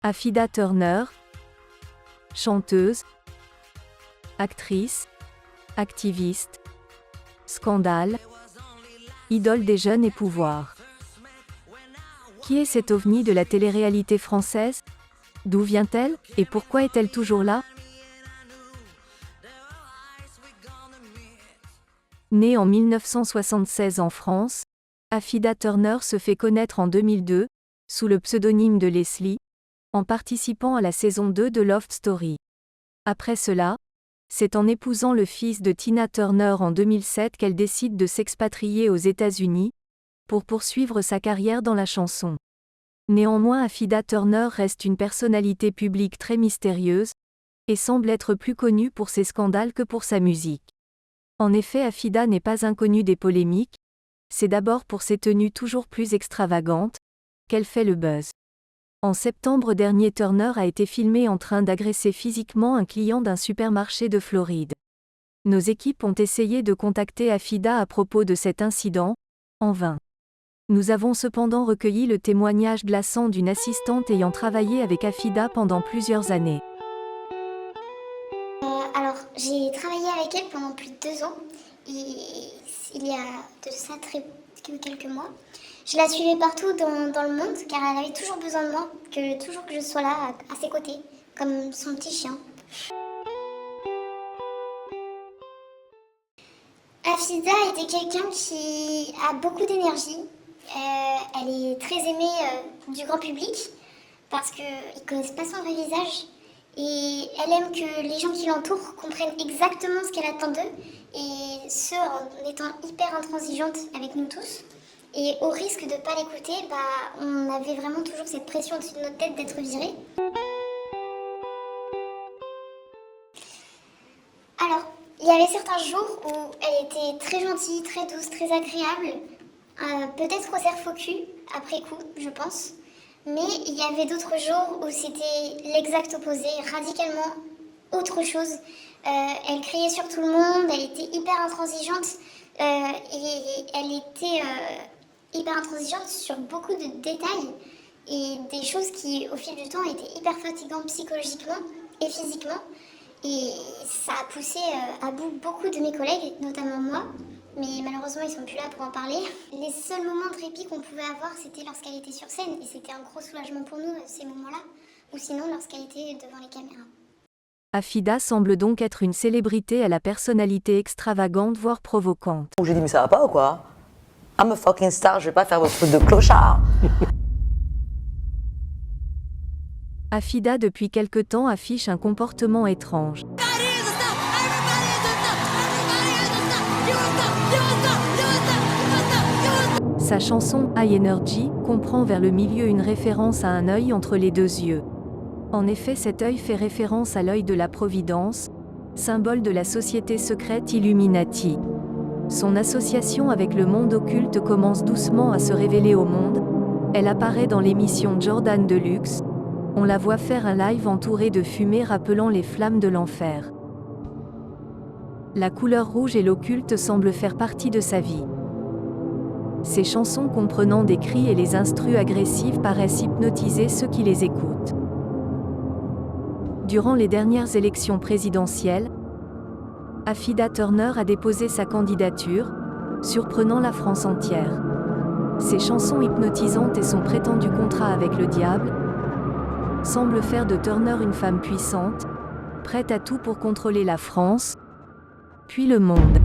Affida Turner, chanteuse, actrice, activiste, scandale, idole des jeunes et pouvoir. Qui est cette ovni de la télé-réalité française? D'où vient-elle, et pourquoi est-elle toujours là? Née en 1976 en France, Affida Turner se fait connaître en 2002, sous le pseudonyme de Leslie, en participant à la saison 2 de Love Story. Après cela, c'est en épousant le fils de Tina Turner en 2007 qu'elle décide de s'expatrier aux États-Unis, pour poursuivre sa carrière dans la chanson. Néanmoins, Affida Turner reste une personnalité publique très mystérieuse, et semble être plus connue pour ses scandales que pour sa musique. En effet, Affida n'est pas inconnue des polémiques, c'est d'abord pour ses tenues toujours plus extravagantes, qu'elle fait le buzz. En septembre dernier, Turner a été filmée en train d'agresser physiquement un client d'un supermarché de Floride. Nos équipes ont essayé de contacter Affida à propos de cet incident, en vain. Nous avons cependant recueilli le témoignage glaçant d'une assistante ayant travaillé avec Affida pendant plusieurs années. Alors, j'ai travaillé avec elle pendant plus de 2 ans, et il y a de ça quelques mois. Je la suivais partout dans le monde, car elle avait toujours besoin de moi, toujours que je sois là, à ses côtés, comme son petit chien. Affida était quelqu'un qui a beaucoup d'énergie. Elle est très aimée du grand public, parce qu'ils ne connaissent pas son vrai visage. Et elle aime que les gens qui l'entourent comprennent exactement ce qu'elle attend d'eux, et ce, en étant hyper intransigeante avec nous tous. Et au risque de ne pas l'écouter, on avait vraiment toujours cette pression au-dessus de notre tête d'être virés. Alors, il y avait certains jours où elle était très gentille, très douce, très agréable, peut-être au cerf faux cul, après coup, je pense. Mais il y avait d'autres jours où c'était l'exact opposé, radicalement autre chose. Elle criait sur tout le monde, elle était hyper intransigeante, et elle était hyper intransigeante sur beaucoup de détails et des choses qui, au fil du temps, étaient hyper fatigantes psychologiquement et physiquement. Et ça a poussé à bout beaucoup de mes collègues, notamment moi. Mais malheureusement, ils sont plus là pour en parler. Les seuls moments de répit qu'on pouvait avoir, c'était lorsqu'elle était sur scène. Et c'était un gros soulagement pour nous, ces moments-là. Ou sinon, lorsqu'elle était devant les caméras. Affida semble donc être une célébrité à la personnalité extravagante, voire provocante. J'ai dit, mais ça va pas ou quoi? I'm a fucking star, je vais pas faire votre truc de clochard. Affida depuis quelque temps affiche un comportement étrange. Sa chanson High Energy comprend vers le milieu une référence à un œil entre les deux yeux. En effet, cet œil fait référence à l'œil de la Providence, symbole de la société secrète Illuminati. Son association avec le monde occulte commence doucement à se révéler au monde. Elle apparaît dans l'émission Jordan Deluxe. On la voit faire un live entouré de fumée rappelant les flammes de l'enfer. La couleur rouge et l'occulte semblent faire partie de sa vie. Ses chansons comprenant des cris et les instrus agressifs paraissent hypnotiser ceux qui les écoutent. Durant les dernières élections présidentielles, Affida Turner a déposé sa candidature, surprenant la France entière. Ses chansons hypnotisantes et son prétendu contrat avec le diable semblent faire de Turner une femme puissante, prête à tout pour contrôler la France, puis le monde.